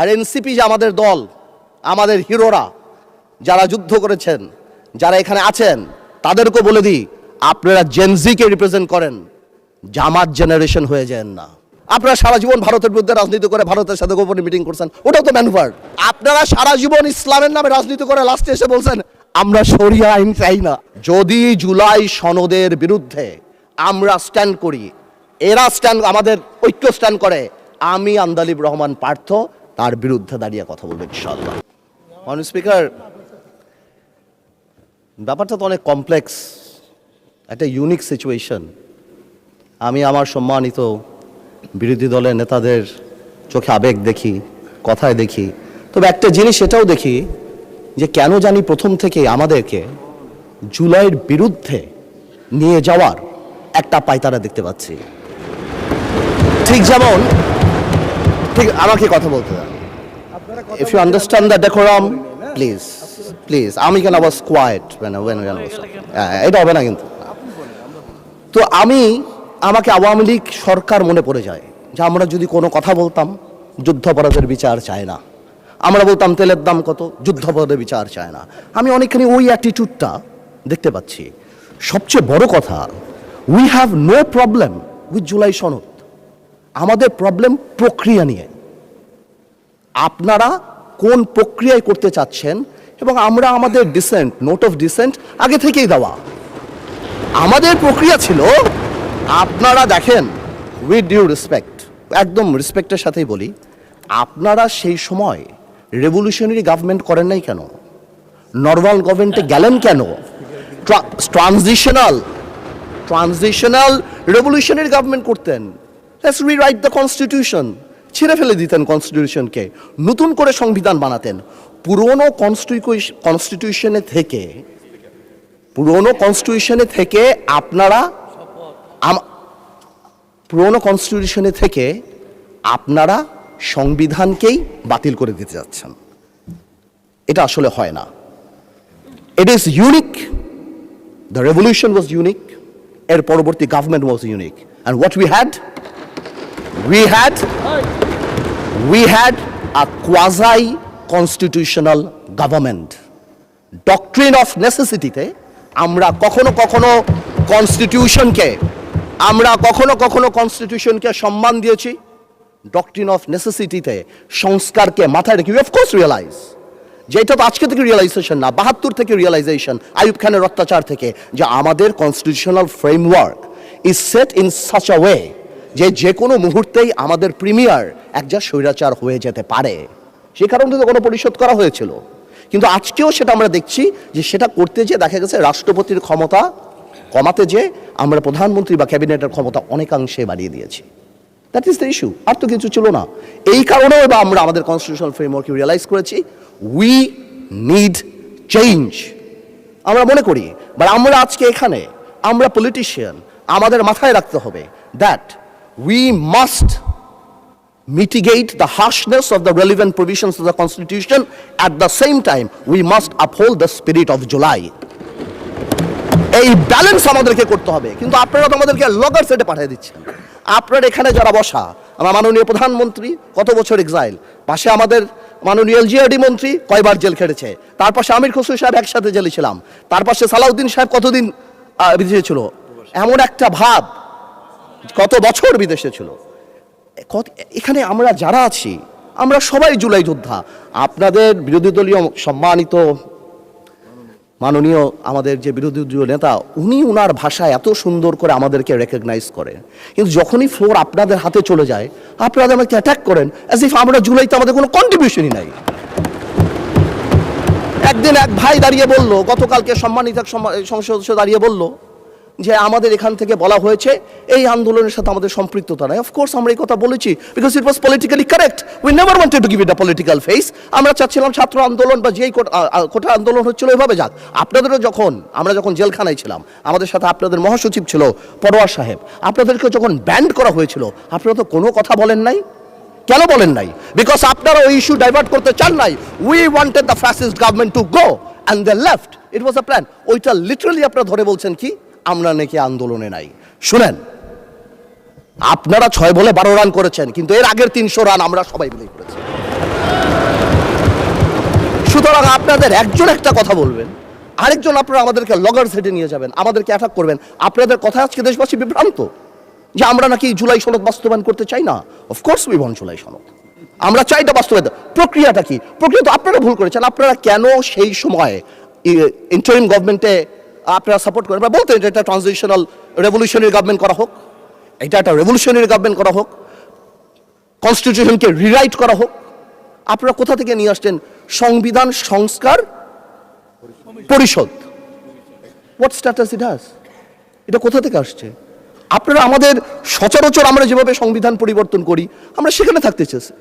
আর NCP যে আমাদের দল, আমাদের হিরোরা যারা যুদ্ধ করেছেন, যারা এখানে আছেন, তাদেরকে বলে দিই, আপনারা জেনজিকে রিপ্রেজেন্ট করেন, জামাত জেনারেশন হয়ে যান না। আপনারা সারা জীবন ভারতের বিরুদ্ধে রাজনীতি করে ভারতের সাথে গোপনে মিটিং করছেন, ওটাও তো ম্যানুভার। আপনারা সারা জীবন ইসলামের নামে রাজনীতি করে লাস্টে এসে বলছেন আমরা শরিয়া আইন চাই না। যদি জুলাই সনদের বিরুদ্ধে আমরা স্ট্যান্ড করি, এরা স্ট্যান্ড, আমাদের ঐক্য স্ট্যান্ড করে, আমি আন্দালিব রহমান পার্থ তার বিরুদ্ধে দাঁড়িয়ে কথা বলবো ইনশাআল্লাহ। মাননীয় স্পিকার, ব্যাপারটা তো অনেক কমপ্লেক্স, একটা ইউনিক সিচুয়েশন। আমি আমার সম্মানিত বিরোধী দলের নেতাদের চোখে আবেগ দেখি, কথায় দেখি, তবে একটা জিনিস এটাও দেখি যে কেন জানি প্রথম থেকে আমাদেরকে জুলাইয়ের বিরুদ্ধে নিয়ে যাওয়ার একটা পায়তারা দেখতে পাচ্ছি। ঠিক যেমন, ঠিক আমাকে কথা বলতে দেন। If you understand the decorum, please, please. আমি কেন আবার কোয়াইট এটা হবে না কিন্তু। তো আমাকে আওয়ামী লীগ সরকার মনে পড়ে যায় যে আমরা যদি কোনো কথা বলতাম যুদ্ধাপরাধের বিচার চায় না, আমরা বলতাম তেলের দাম কত, যুদ্ধাপরাধের বিচার চায় না। আমি অনেকখানি ওই অ্যাটিটিউডটা দেখতে পাচ্ছি। সবচেয়ে বড় কথা, we have no problem with July সনদ। আমাদের প্রবলেম প্রক্রিয়া নিয়ে, আপনারা কোন প্রক্রিয়ায় করতে চাচ্ছেন, এবং আমরা আমাদের ডিসেন্ট, নোট অফ ডিসেন্ট আগে থেকেই দেওয়া। আমাদের প্রক্রিয়া ছিল, আপনারা দেখেন, উইথ ডিউ রেসপেক্ট, একদম রেসপেক্টের সাথেই বলি, আপনারা সেই সময় রেভলিউশনারি গভর্নমেন্ট করেন নাই কেন? নর্মাল গভর্নমেন্টে গেলেন কেন? ট্রানজিশনাল রেভলিউশনারি গভর্নমেন্ট করতেন। লেটস রিরাইট দ্য কনস্টিটিউশন, ছিঁড়ে ফেলে দিতেন কনস্টিটিউশনকে, নতুন করে সংবিধান বানাতেন। পুরনো কনস্টিটিউশনে থেকে আপনারা সংবিধানকেই বাতিল করে দিতে যাচ্ছেন। এটা আসলে হয় না। It is unique, the revolution was unique, এর পরবর্তী government was unique, and what we had a quasi constitutional government. Doctrine of necessity তে আমরা কখনো কনস্টিটিউশনকে সম্মান দিয়েছি। ডক্ট্রিন অফ নেসেসিটিতে সংস্কারকে মাথায় রেখে অফ কোর্স রিয়েলাইজ, যেটা তো আজকে থেকে রিয়েলাইজেশন না, ৭২ থেকে রিয়েলাইজেশন, আইয়ুব খানের অত্যাচার থেকে, যে আমাদের constitutional framework is set in such a way যে কোনো মুহূর্তেই আমাদের প্রিমিয়ার একজন স্বৈরাচার হয়ে যেতে পারে। সে কারণে তো কোনো পরিশোধ করা হয়েছিল, কিন্তু আজকেও সেটা আমরা দেখছি যে সেটা করতে যে দেখা গেছে রাষ্ট্রপতির ক্ষমতা কমাতে যে আমরা প্রধানমন্ত্রী বা ক্যাবিনেটের ক্ষমতা অনেকাংশে বাড়িয়ে দিয়েছি। দ্যাট ইজ দ্য ইস্যু, আর তো কিছু ছিল না। এই কারণেও বা আমরা আমাদের কনস্টিটিউশনাল ফ্রেমওয়ার্কে রিয়েলাইজ করেছি উই নিড চেঞ্জ। আমরা মনে করি, বাট আমরা আজকে এখানে, আমরা পলিটিশিয়ান, আমাদের মাথায় রাখতে হবে that we must mitigate the harshness of the relevant provisions of the Constitution. At the same time, we must uphold the spirit of July. এই ব্যালেন্স আমাদেরকে করতে হবে। কিন্তু আপনারা তো আমাদেরকে লগর সেটে পাঠিয়ে দিচ্ছেন। আপনার এখানে যারা বসা, আমার মাননীয় প্রধানমন্ত্রী কত বছর এক্সাইল, পাশে আমাদের মাননীয় এলজিআরডি মন্ত্রী কয়বার জেল খেটেছে, তার পাশে আমির খসরু সাহেব একসাথে জেলে ছিলাম, তার পাশে সালাউদ্দিন সাহেব কতদিন বিদেশে ছিল, এমন একটা ভাব, কত বছর বিদেশে ছিল। এখানে আমরা যারা আছি, আমরা সবাই জুলাই যোদ্ধা। আপনাদের বিরোধী দলীয় সম্মানিত মাননীয় আমাদের যে বিরোধী দলীয় নেতা, উনি উনার ভাষায় এত সুন্দর করে আমাদেরকে রেকগনাইজ করেন, কিন্তু যখনই ফ্লোর আপনাদের হাতে চলে যায়, আপনারা আমাকে অ্যাটাক করেন অ্যাজ ইফ আমরা জুলাইতে আমাদের কোনো কন্ট্রিবিউশনই নাই। একদিন এক ভাই দাঁড়িয়ে বলল, গতকালকে সম্মানিত সংসদ সদস্য দাঁড়িয়ে বলল যে আমাদের এখান থেকে বলা হয়েছে এই আন্দোলনের সাথে আমাদের সম্পৃক্ততা নাই। অফকোর্স আমরা এই কথা বলেছি, because it was politically correct. We never wanted to give it a political face. আমরা চাচ্ছিলাম ছাত্র আন্দোলন বা যেই কোটা আন্দোলন হচ্ছিল ওইভাবে যাক। আপনাদেরও আমরা যখন জেলখানায় ছিলাম, আমাদের সাথে আপনাদের মহাসচিব ছিল পরোয়ার সাহেব, আপনাদেরকে যখন ব্যান্ড করা হয়েছিল, আপনারা তো কোনো কথা বলেন নাই। কেন বলেন নাই? বিকজ আপনারা ওই ইস্যু ডাইভার্ট করতে চান নাই। We wanted the fascist government to go and they left. It was a plan. ওইটা লিটারালি আপনারা ধরে বলছেন কি আমরা নাকি আন্দোলনে নাই। শুনেন, আপনারা 6 বলে 12 রান করেছেন, কিন্তু এর আগের 300 রান আমরা সবাই মিলে করেছি। আপনাদের একজন একটা কথা বলবেন, আরেকজন আপনারা আমাদেরকে লগর সেটে নিয়ে যাবেন, আমাদেরকে অ্যাটাক করবেন। আপনাদের কথা আজকে দেশবাসী বিভ্রান্ত যে আমরা নাকি জুলাই সনদ বাস্তবায়ন করতে চাই না। অফকোর্স উই ওয়ান্ট জুলাই সনদ, আমরা চাই এটা বাস্তবায়ন। প্রক্রিয়াটা কি? প্রক্রিয়া তো আপনারা ভুল করেছেন। আপনারা কেন সেই সময় ইন্টারিম গভর্নমেন্টে আপনারা সাপোর্ট করেন? আপনারা বলতেন যে এটা ট্রানজিশনাল রেভলিউশনারি গভর্নমেন্ট করা হোক, এটা একটা রেভলিউশনারি গভর্নমেন্ট করা হোক, কনস্টিটিউশনকে রিরাইট করা হোক। আপনারা কোথা থেকে নিয়ে আসছেন সংবিধান সংস্কার পরিষদ? What status it has? এটা কোথা থেকে আসছে? আপনারা আমাদের সচরাচর আমরা যেভাবে সংবিধান পরিবর্তন করি আমরা সেখানে থাকতে চেয়েছি,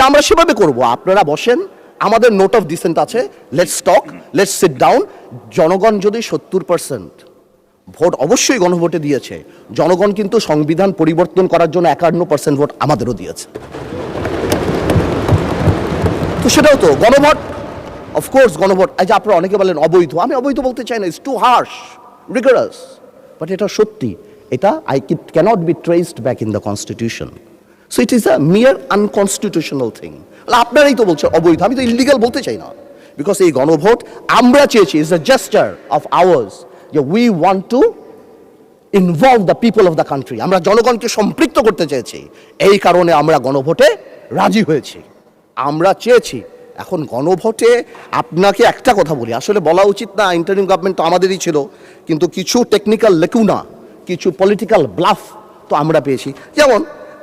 আমরা সেভাবে করব। আপনারা বসেন, আমাদের নোট অফ ডিসেন্ট আছে, let's talk, let's sit down. জনগণ যদি 70% ভোট অবশ্যই গণভোটে দিয়েছে, জনগণ কিন্তু সংবিধান পরিবর্তন করার জন্য 51% ভোট আমাদেরও দিয়েছে। তো সেটাও তো গণভোট, অফকোর্স গণভোট। এই যে আপনারা অনেকে বলেন অবৈধ, আমি অবৈধ বলতে চাই না, it's too harsh, rigorous, but এটা সত্যি। এটা cannot be traced back in the constitution, so it is a mere unconstitutional thing. আপনারাই তো বলছেন অবৈধ, আমি তো ইলিগাল বলতে চাই না, বিকজ এই গণভোট আমরা চেয়েছি, is a gesture of ours, যে we want to involve the people of the country. আমরা জনগণকে সম্পৃক্ত করতে চেয়েছি, এই কারণে আমরা গণভোটে রাজি হয়েছি, আমরা চেয়েছি। এখন গণভোটে আপনাকে একটা কথা বলি, আসলে বলা উচিত না, ইন্টারিম গভর্নমেন্ট তো আমাদেরই ছিল, কিন্তু কিছু টেকনিক্যাল লেকুনা, কিছু পলিটিক্যাল ব্লাফ তো আমরা পেয়েছি। যেমন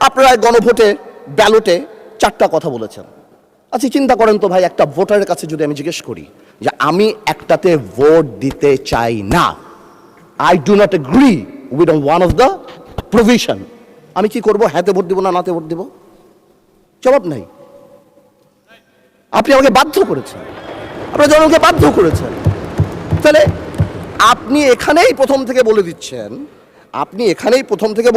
আপনারা গণভোটে ব্যালটে 4টা কথা বলেছেন। আচ্ছা চিন্তা করেন তো ভাই, একটা ভোটারের কাছে যদি আমি জিজ্ঞেস করি যে আমি একটাতে ভোট দিতে চাই না, I do not agree with one of the provision, আমি কি করব? হ্যাঁতে ভোট দিব না নাতে ভোট দিব? জবাব নাই। আপনি আমাকে বাধ্য করেছেন, আপনারা জনগণকে বাধ্য করেছেন। তাহলে আপনি এখানেই প্রথম থেকে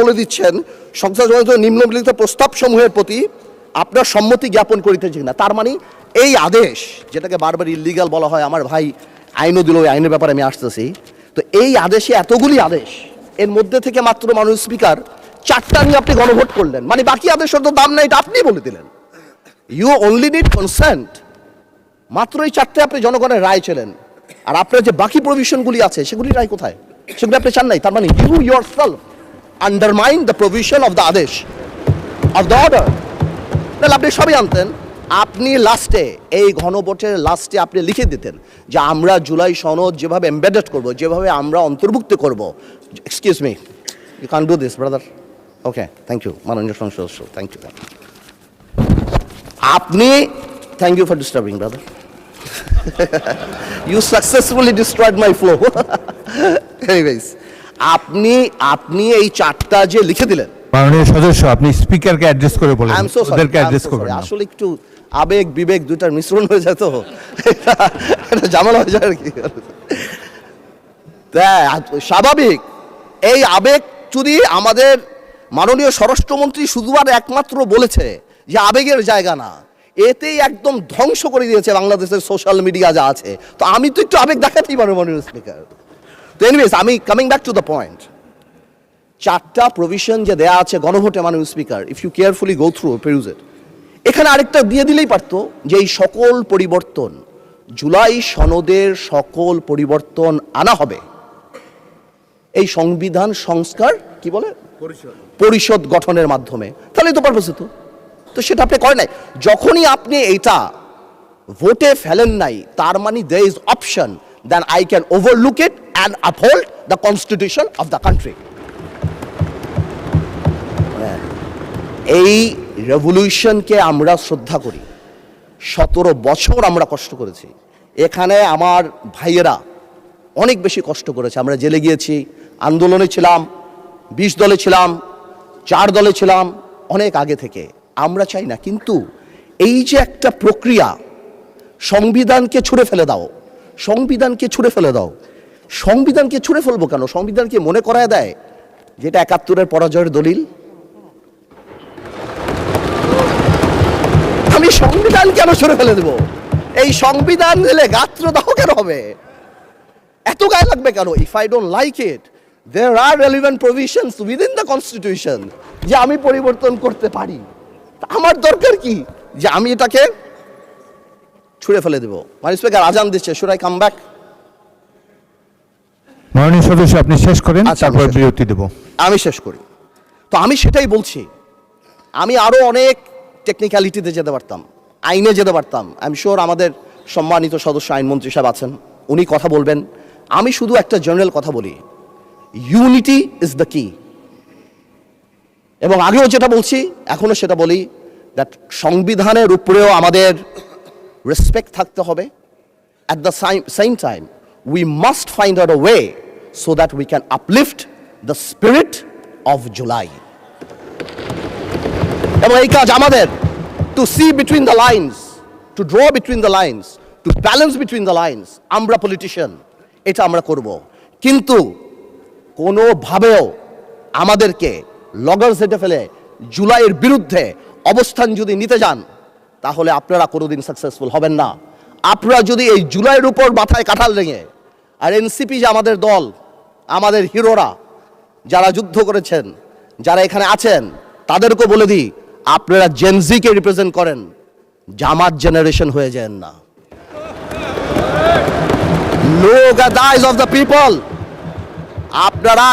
বলে দিচ্ছেন, সংসদ নিম্নলিখিত প্রস্তাব সমূহের প্রতি আপনার সম্মতি জ্ঞাপন করিতেছি না। তার মানে এই আদেশ, যেটাকে বারবার ইলিগাল বলা হয়, আমার ভাই আইনও দিল, ওই আইনের ব্যাপারে আমি আসতেছি। তো এই আদেশে এতগুলি আদেশ, এর মধ্যে থেকে মাত্র মাননীয় স্পিকার 4টা নিয়ে আপনি গণভোট করলেন, মানে বাকি আদেশের তো দাম নাই, এটা আপনি বলে দিলেন। ইউ অনলি নিড কনসেন্ট, মাত্র এই 4টে আপনি জনগণের রায় ছিলেন। আর আপনার যে বাকি প্রভিশনগুলি আছে সেগুলি রায় কোথায়? সেগুলি আপনি চান নাই। তার মানে you yourself undermine the provision of the আদেশ অফ দ্য অর্ডার। তাহলে আপনি সবই আনতেন, আপনি লাস্টে এই গণভোটের লাস্টে আপনি লিখে দিতেন যে আমরা জুলাই সনদ যেভাবে এমবেডেড করব, যেভাবে আমরা অন্তর্ভুক্ত করব। Excuse me, you can do this brother. Okay, thank you মাননীয় সংসদ সদস্য, থ্যাংক ইউ। আপনি, thank you for disturbing brother, you successfully destroyed my flow. Anyways, আপনি এই 4টা যে লিখে দিলেন, মাননীয় সদস্য আপনি স্পিকারকে অ্যাড্রেস করে বলেন, I'm so sorry, ওদেরকে I'm অ্যাড্রেস so করবেন sorry. না। আসলে একটু আবেগ বিবেক দুইটার মিশ্রণ হয়ে যায়, তো এটা ঝামেলা হয়ে যায় আর কি। স্বাভাবিক, এই আবেগ যদি আমাদের মাননীয় স্বরাষ্ট্রমন্ত্রী শুধু আর একমাত্র বলেছে যে আবেগের জায়গা না, এতেই একদম ধ্বংস করে দিয়েছে বাংলাদেশের সোশ্যাল মিডিয়া যা আছে। তো আমি তো একটু আবেগ দেখাতেই পারবো মাননীয় স্পিকার। তো এনিওয়েজ, আমি coming back to the point, 4টা প্রভিশন যে দেয়া আছে গণভোটে মাননীয় speaker, if you carefully go through peruse it, এখানে আরেকটা দিয়ে দিলেই পারতো যে এই সকল পরিবর্তন, জুলাই সনদের সকল পরিবর্তন আনা হবে এই সংবিধান সংস্কার কি বলে পরিষদ গঠনের মাধ্যমে, তাহলে তো পারপোস হতো। তো সেটা আপনি করেন নাই। যখনই আপনি এইটা ভোটে ফেলেন নাই, তার মানে there is option then I can overlook it and uphold the constitution of the country. এই রেভলিউশনকে আমরা শ্রদ্ধা করি, 17 বছর আমরা কষ্ট করেছি। এখানে আমার ভাইয়েরা অনেক বেশি কষ্ট করেছে, আমরা জেলে গিয়েছি, আন্দোলনে ছিলাম, 20 দলে ছিলাম, 4 দলে ছিলাম, অনেক আগে থেকে। আমরা চাই না, কিন্তু এই যে একটা প্রক্রিয়া, সংবিধানকে ছুঁড়ে ফেলে দাও, সংবিধানকে ছুঁড়ে ফেলে দাও, সংবিধানকে ছুঁড়ে ফেলবো কেন? সংবিধানকে মনে করায় দেয় যেটা 71-এর পরাজয়ের দলিল। আমি সংবিধান কেন ছুঁড়ে ফেলে দেবো? এই সংবিধান দিলে গাত্রদাহ কেন হবে? এত গায়ে লাগবে কেন? If I don't like it, there are relevant provisions within the constitution যে আমি পরিবর্তন করতে পারি। আমার দরকার কি যে আমি এটাকে ছুঁড়ে ফেলে দেবো। মাননীয় স্পিকার, আজান দিচ্ছে, শুড আই কাম ব্যাক? মাননীয় সদস্য আপনি শেষ করেন, আচ্ছা, তারপর আমি শেষ বিরতি দেব। আমি শেষ করি। তো আমি সেটাই বলছি, আমি আরও অনেক টেকনিক্যালিটিতে যেতে পারতাম, আইনে যেতে পারতাম। আই এম শিওর আমাদের সম্মানিত সদস্য আইনমন্ত্রী সাহেব আছেন, উনি কথা বলবেন। আমি শুধু একটা জেনারেল কথা বলি, ইউনিটি ইজ দ্য কি। এবং আগেও যেটা বলছি, এখনও সেটা বলি, দ্যাট সংবিধানের উপরেও আমাদের রেসপেক্ট থাকতে হবে। At the same time we must find out a way so that we can uplift the spirit of July. এবং এই কাজ আমাদের, to see between the lines, to draw between the lines, to balance between the lines. আমরা politician, এটা আমরা করব, কিন্তু কোনোভাবেও আমাদেরকে লগর সেটে ফেলে জুলাইয়ের বিরুদ্ধে অবস্থান যদি নিতে যান, তাহলে আপনারা কোনোদিন সাকসেসফুল হবেন না। আপনারা যদি এই জুলাইয়ের উপর মাথায় কাঁঠাল রেঙে, আর এনসিপি যে আমাদের দল, আমাদের হিরোরা যারা যুদ্ধ করেছেন, যারা এখানে আছেন, তাদেরকেও বলে দিই, আপনারা জেনজিকে রিপ্রেজেন্ট করেন, জামাত জেনারেশন হয়ে যান না। Look at the eyes of the people. আপনারা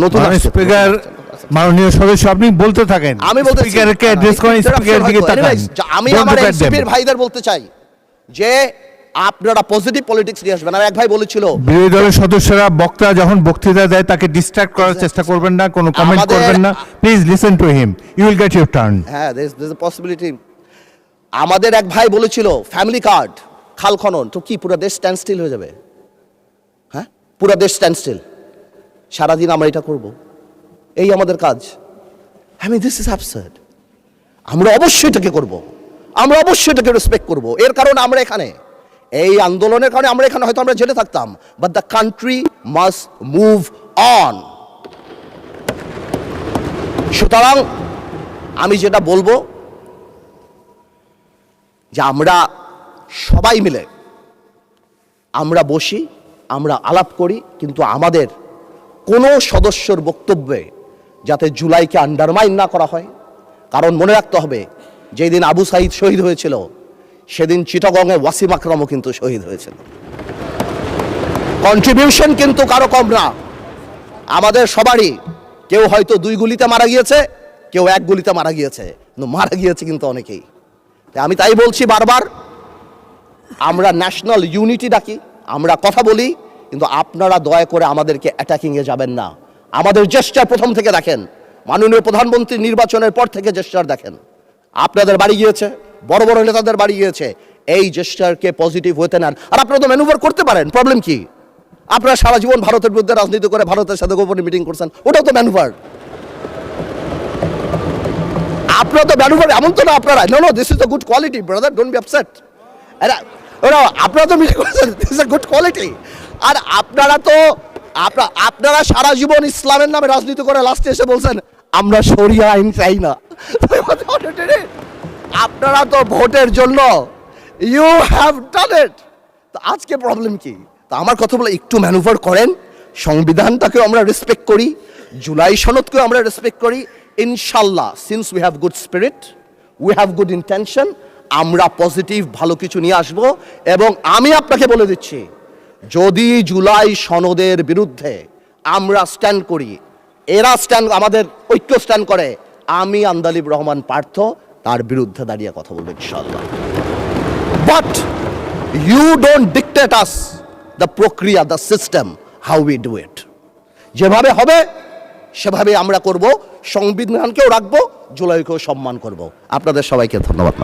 নতুন স্পিকার, মাননীয় সদস্য আপনি বলতে থাকেন, আমি বলতে স্পিকারকে অ্যাড্রেস করেন, স্পিকারের দিকে তাকান। আমি আমার এনসিপির ভাইদের বলতে চাই যে আপনারা পজিটিভ পলিটিক্স নিয়ে আসবেন। আর এক ভাই বলেছিল, বিরোধী দলের সদস্যরা বক্তা যখন বক্তৃতা দেয় তাকে ডিস্ট্রাক্ট করার চেষ্টা করবেন না, কোনো কমেন্ট করবেন না। Please listen to him, you will get your turn. হ্যাঁ, there's a possibility. আমাদের এক ভাই বলেছিল ফ্যামিলি কার্ড, খাল খনন, তো কি পুরো দেশ স্ট্যান্ড স্টিল হয়ে যাবে? হ্যাঁ, পুরো দেশ স্ট্যান্ড স্টিল, সারাদিন আমরা এটা করব, এই আমাদের কাজ? I mean this is absurd. আমরা অবশ্যই এটাকে করব, আমরা অবশ্যই এটাকে রেসপেক্ট করব। এর কারণে আমরা এখানে, এই আন্দোলনের কারণে আমরা এখানে, হয়তো আমরা জেলে থাকতাম, but the country must move on. সুতরাং আমি যেটা বলবো, যে আমরা সবাই মিলে আমরা বসি, আমরা আলাপ করি, কিন্তু আমাদের কোনো সদস্যর বক্তব্যে যাতে জুলাইকে আন্ডারমাইন না করা হয়। কারণ মনে রাখতে হবে, যেদিন আবু সাইদ শহীদ হয়েছিল, সেদিন চিটাগংয়ে ওয়াসিম আকরামও কিন্তু শহীদ হয়েছিল। কন্ট্রিবিউশন কিন্তু কারো কম না, আমাদের সবারই। কেউ হয়তো 2 গুলিতে মারা গিয়েছে, কেউ 1 গুলিতে মারা গিয়েছে, কিন্তু মারা গিয়েছে কিন্তু অনেকেই। আমি তাই বলছি বারবার, আমরা ন্যাশনাল ইউনিটি ডাকি, আমরা কথা বলি, কিন্তু আপনারা দয়া করে আমাদেরকে অ্যাটাকিংয়ে যাবেন না। আমাদের জেস্টার প্রথম থেকে দেখেন, মাননীয় প্রধানমন্ত্রী নির্বাচনের পর থেকে জেস্টার দেখেন, আপনাদের বাড়ি গিয়েছে, বড় বড় নেতাদের বাড়ি গিয়েছে, এই জেস্টারকে পজিটিভ হতে নেন। আর আপনারা তো ম্যানুভার করতে পারেন, প্রবলেম কি? আপনারা সারা জীবন ভারতের বিরুদ্ধে রাজনীতি করে ভারতের সাথে গোপনে মিটিং করছেন, ওটাও তো ম্যানুভার। আপনারা তো ম্যানুভার, এমন তো না আপনারা, no this is a good quality brother, don't be upset. আপনারা তো মিটিং করছেন, this is a good quality. আর আপনারা সারা জীবন ইসলামের নামে রাজনীতি করে লাস্টে এসে বলছেন আমরা শরিয়া আইন চাই না। আপনারা তো ভোটের জন্য, ইউ হ্যাভ ডান ইট। তো আজকে প্রবলেম কি? তো আমার কথা বলে একটু ম্যানুভার করেন, সংবিধানটাকেও আমরা রেসপেক্ট করি, জুলাই সনদকেও আমরা রেসপেক্ট করি। ইনশাল্লাহ, since we have good spirit, we have good intention, আমরা পজিটিভ ভালো কিছু নিয়ে আসব। এবং আমি আপনাকে বলে দিচ্ছি, যদি জুলাই সনদের বিরুদ্ধে আমরা স্ট্যান্ড করি, এরা স্ট্যান্ড, আমাদের ঐক্য স্ট্যান্ড করে, আমি আন্দালিব রহমান পার্থ তার বিরুদ্ধে দাঁড়িয়ে কথা বলবো ইনশাল্লাহ। But you don't dictate us the প্রক্রিয়া, the system, how we do it. যেভাবে হবে সেভাবে আমরা করব, সংবিধানকেও রাখবো, জুলাইকেও সম্মান করব। আপনাদের সবাইকে ধন্যবাদ।